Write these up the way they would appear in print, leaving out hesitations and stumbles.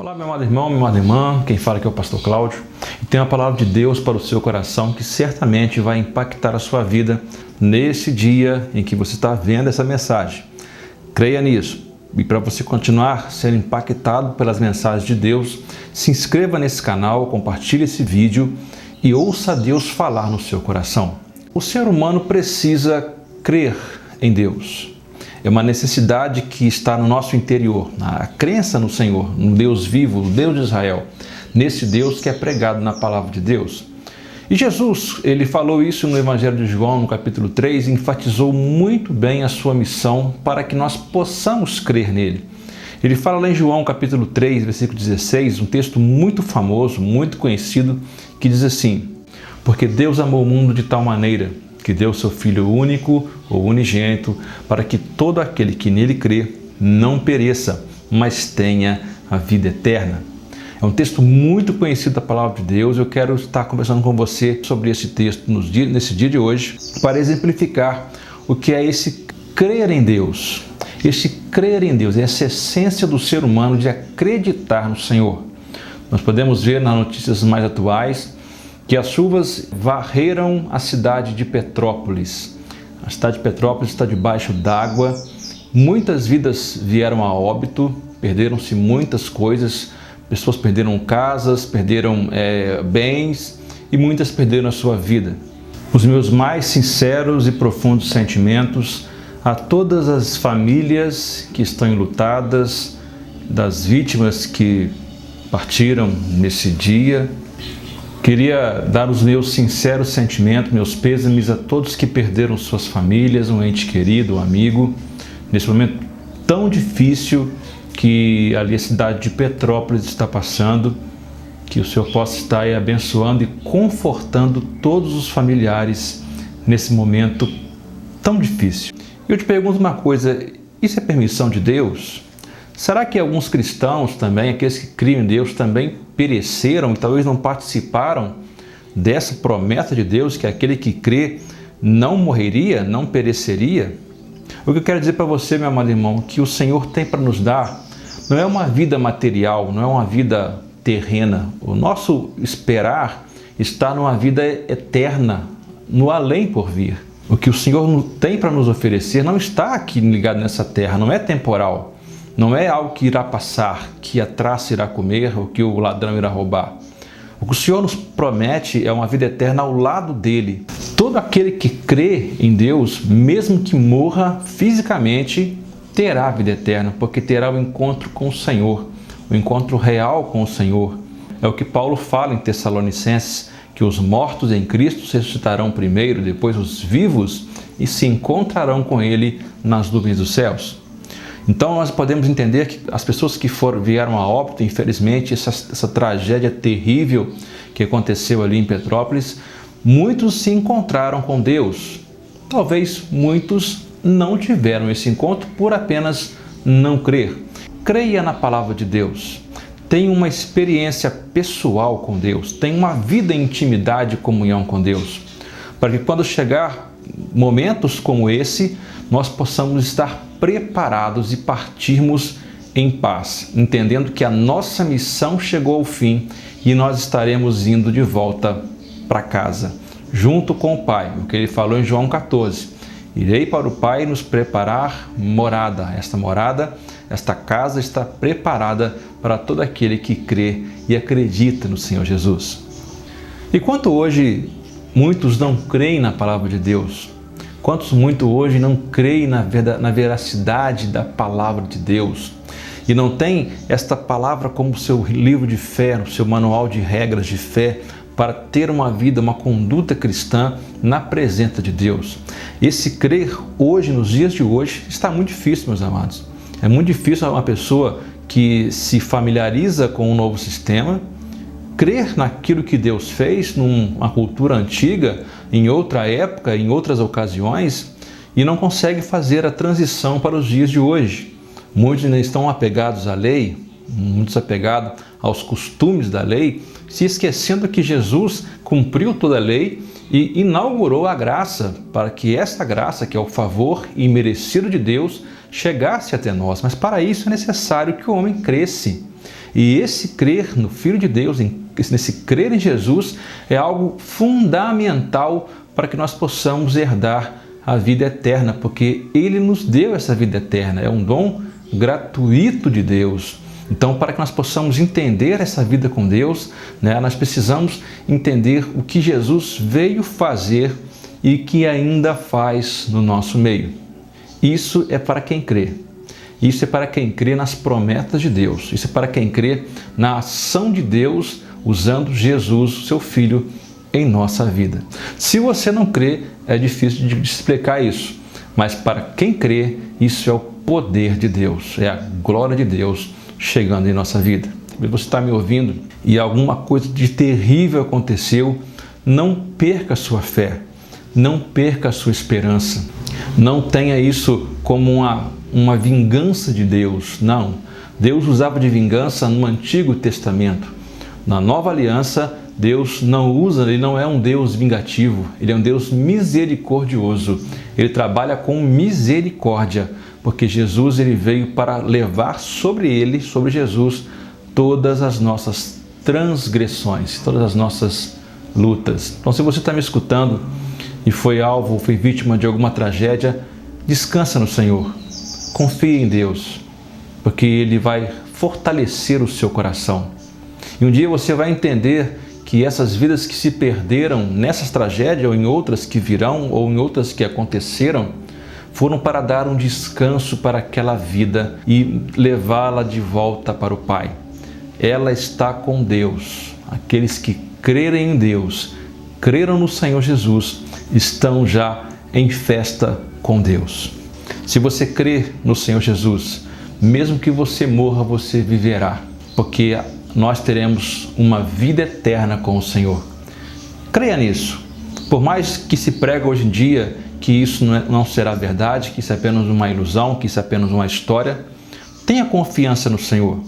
Olá, meu amado irmão, minha amada irmã, quem fala aqui é o pastor Cláudio e tem uma palavra de Deus para o seu coração que certamente vai impactar a sua vida nesse dia em que você está vendo essa mensagem. Creia nisso. E para você continuar sendo impactado pelas mensagens de Deus, se inscreva nesse canal, compartilhe esse vídeo e ouça Deus falar no seu coração. O ser humano precisa crer em Deus. É uma necessidade que está no nosso interior, a crença no Senhor, no Deus vivo, no Deus de Israel, nesse Deus que é pregado na palavra de Deus. E Jesus, ele falou isso no Evangelho de João, no capítulo 3, e enfatizou muito bem a sua missão para que nós possamos crer nele. Ele fala lá em João, capítulo 3, versículo 16, um texto muito famoso, muito conhecido, que diz assim: porque Deus amou o mundo de tal maneira que deu seu Filho único ou unigênito, para que todo aquele que nele crê não pereça, mas tenha a vida eterna. É um texto muito conhecido da palavra de Deus. Eu quero estar conversando com você sobre esse texto nesse dia de hoje, para exemplificar o que é esse crer em Deus. Esse crer em Deus, essa essência do ser humano de acreditar no Senhor. Nós podemos ver nas notícias mais atuais que as chuvas varreram a cidade de Petrópolis. A cidade de Petrópolis está debaixo d'água. Muitas vidas vieram a óbito, perderam-se muitas coisas. Pessoas perderam casas, perderam bens e muitas perderam a sua vida. Os meus mais sinceros e profundos sentimentos a todas as famílias que estão enlutadas, das vítimas que partiram nesse dia. Queria dar os meus sinceros sentimentos, meus pêsames a todos que perderam suas famílias, um ente querido, um amigo, nesse momento tão difícil que ali a cidade de Petrópolis está passando. Que o Senhor possa estar aí abençoando e confortando todos os familiares nesse momento tão difícil. Eu te pergunto uma coisa, isso é permissão de Deus? Será que alguns cristãos também, aqueles que criam em Deus, também pereceram e talvez não participaram dessa promessa de Deus, que aquele que crê não morreria, não pereceria? O que eu quero dizer para você, meu amado irmão, que o Senhor tem para nos dar não é uma vida material, não é uma vida terrena. O nosso esperar está numa vida eterna, no além por vir. O que o Senhor tem para nos oferecer não está aqui ligado nessa terra, não é temporal. Não é algo que irá passar, que a traça irá comer ou que o ladrão irá roubar. O que o Senhor nos promete é uma vida eterna ao lado dele. Todo aquele que crê em Deus, mesmo que morra fisicamente, terá a vida eterna, porque terá o encontro com o Senhor, o encontro real com o Senhor. É o que Paulo fala em Tessalonicenses, que os mortos em Cristo ressuscitarão primeiro, depois os vivos, e se encontrarão com ele nas nuvens dos céus. Então nós podemos entender que as pessoas que vieram a óbito, infelizmente, essa tragédia terrível que aconteceu ali em Petrópolis, muitos se encontraram com Deus. Talvez muitos não tiveram esse encontro por apenas não crer. Creia na palavra de Deus. Tenha uma experiência pessoal com Deus. Tenha uma vida em intimidade e comunhão com Deus. Para que quando chegar momentos como esse, nós possamos estar preparados e partirmos em paz, entendendo que a nossa missão chegou ao fim e nós estaremos indo de volta para casa, junto com o Pai, o que ele falou em João 14. Irei para o Pai nos preparar morada. Esta casa está preparada para todo aquele que crê e acredita no Senhor Jesus. E quanto hoje muitos não creem na palavra de Deus, quantos muito hoje não creem na veracidade da palavra de Deus e não tem esta palavra como seu livro de fé, o seu manual de regras de fé para ter uma vida, uma conduta cristã na presença de Deus. Esse crer hoje, nos dias de hoje, está muito difícil, meus amados. É muito difícil uma pessoa que se familiariza com um novo sistema, crer naquilo que Deus fez numa cultura antiga, em outra época, em outras ocasiões, e não consegue fazer a transição para os dias de hoje. Muitos ainda estão apegados à lei, muitos apegados aos costumes da lei, se esquecendo que Jesus cumpriu toda a lei e inaugurou a graça, para que essa graça, que é o favor imerecido de Deus, chegasse até nós. Mas para isso é necessário que o homem cresça. E esse crer no Filho de Deus, nesse crer em Jesus, é algo fundamental para que nós possamos herdar a vida eterna, porque Ele nos deu essa vida eterna, é um dom gratuito de Deus. Então, para que nós possamos entender essa vida com Deus, nós precisamos entender o que Jesus veio fazer e que ainda faz no nosso meio. Isso é para quem crê. Isso é para quem crê nas promessas de Deus. Isso é para quem crê na ação de Deus usando Jesus, seu Filho, em nossa vida. Se você não crê, é difícil de explicar isso. Mas para quem crê, isso é o poder de Deus, é a glória de Deus chegando em nossa vida. Você está me ouvindo e alguma coisa de terrível aconteceu, não perca a sua fé, não perca a sua esperança. Não tenha isso como uma vingança de Deus. Não. Deus usava de vingança no Antigo Testamento. Na Nova Aliança, Deus não usa, Ele não é um Deus vingativo, Ele é um Deus misericordioso. Ele trabalha com misericórdia, porque Jesus ele veio para levar sobre Ele, sobre Jesus, todas as nossas transgressões, todas as nossas lutas. Então, se você está me escutando e foi alvo, foi vítima de alguma tragédia, descansa no Senhor, confie em Deus, porque Ele vai fortalecer o seu coração. E um dia você vai entender que essas vidas que se perderam nessas tragédias ou em outras que virão ou em outras que aconteceram, foram para dar um descanso para aquela vida e levá-la de volta para o Pai. Ela está com Deus. Aqueles que crerem em Deus, creram no Senhor Jesus, estão já em festa com Deus. Se você crê no Senhor Jesus, mesmo que você morra, você viverá, porque nós teremos uma vida eterna com o Senhor. Creia nisso. Por mais que se prega hoje em dia que isso não será verdade, que isso é apenas uma ilusão, que isso é apenas uma história, tenha confiança no Senhor.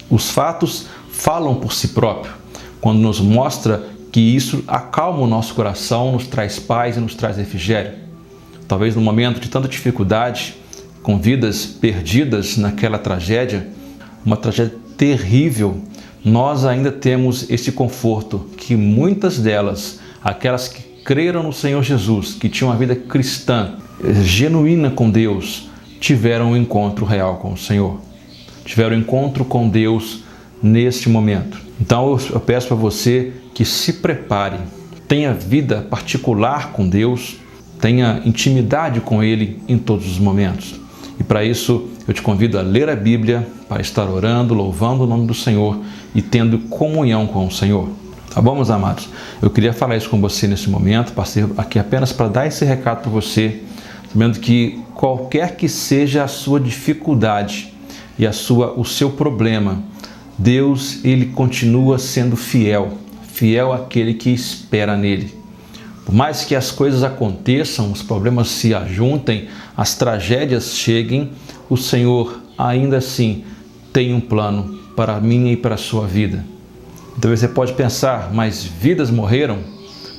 Os fatos falam por si próprio, quando nos mostra que isso acalma o nosso coração, nos traz paz e nos traz refrigério. Talvez no momento de tanta dificuldade, com vidas perdidas naquela tragédia, uma tragédia terrível, nós ainda temos esse conforto que muitas delas, aquelas que creram no Senhor Jesus, que tinham uma vida cristã, genuína com Deus, tiveram um encontro real com o Senhor. Tiveram um encontro com Deus neste momento. Então eu peço para você que se prepare, tenha vida particular com Deus, tenha intimidade com Ele em todos os momentos. E para isso eu te convido a ler a Bíblia, para estar orando, louvando o nome do Senhor e tendo comunhão com o Senhor. Tá bom, meus amados? Eu queria falar isso com você nesse momento, passei aqui apenas para dar esse recado para você, sabendo que qualquer que seja a sua dificuldade e o seu problema, Deus ele continua sendo fiel àquele que espera nele. Por mais que as coisas aconteçam, os problemas se ajuntem, as tragédias cheguem, o Senhor ainda assim tem um plano para a minha e para a sua vida. Então você pode pensar, mas vidas morreram?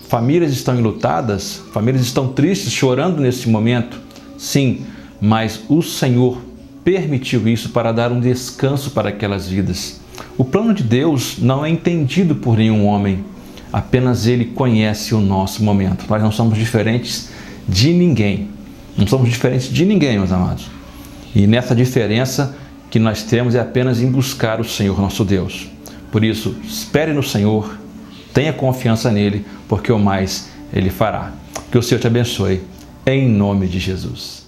Famílias estão enlutadas? Famílias estão tristes, chorando nesse momento? Sim, mas o Senhor permitiu isso para dar um descanso para aquelas vidas. O plano de Deus não é entendido por nenhum homem, apenas Ele conhece o nosso momento. Nós não somos diferentes de ninguém. Não somos diferentes de ninguém, meus amados. E nessa diferença que nós temos é apenas em buscar o Senhor nosso Deus. Por isso, espere no Senhor, tenha confiança nele, porque o mais Ele fará. Que o Senhor te abençoe, em nome de Jesus.